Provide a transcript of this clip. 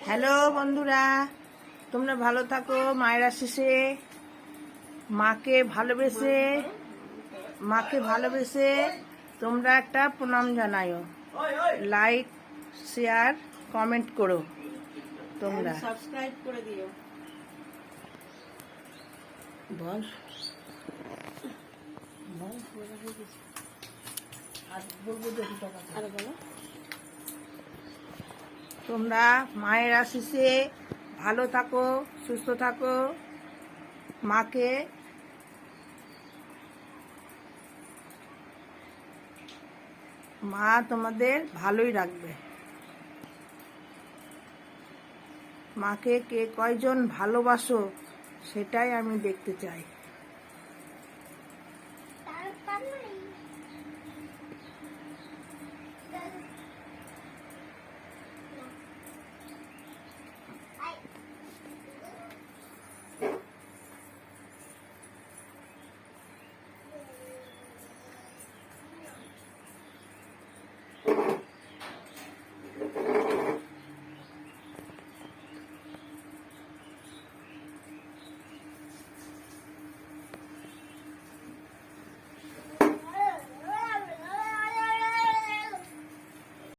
Hello বন্ধুরা, তোমরা ভালো থাকো। মায়ের আশিসে মাকে ভালোবেসে তোমরা একটা প্রণাম জানাইও। লাইক, শেয়ার, কমেন্ট করো। তোমরা সাবস্ক্রাইব করে দিও। বল তোমরা মায়ের আশিসে ভালো থাকো, সুস্থ থাকো। মাকে মা তোমাদের ভালোই রাখবে। মাকে কে কয়জন ভালোবাসো সেটাই আমি দেখতে চাই।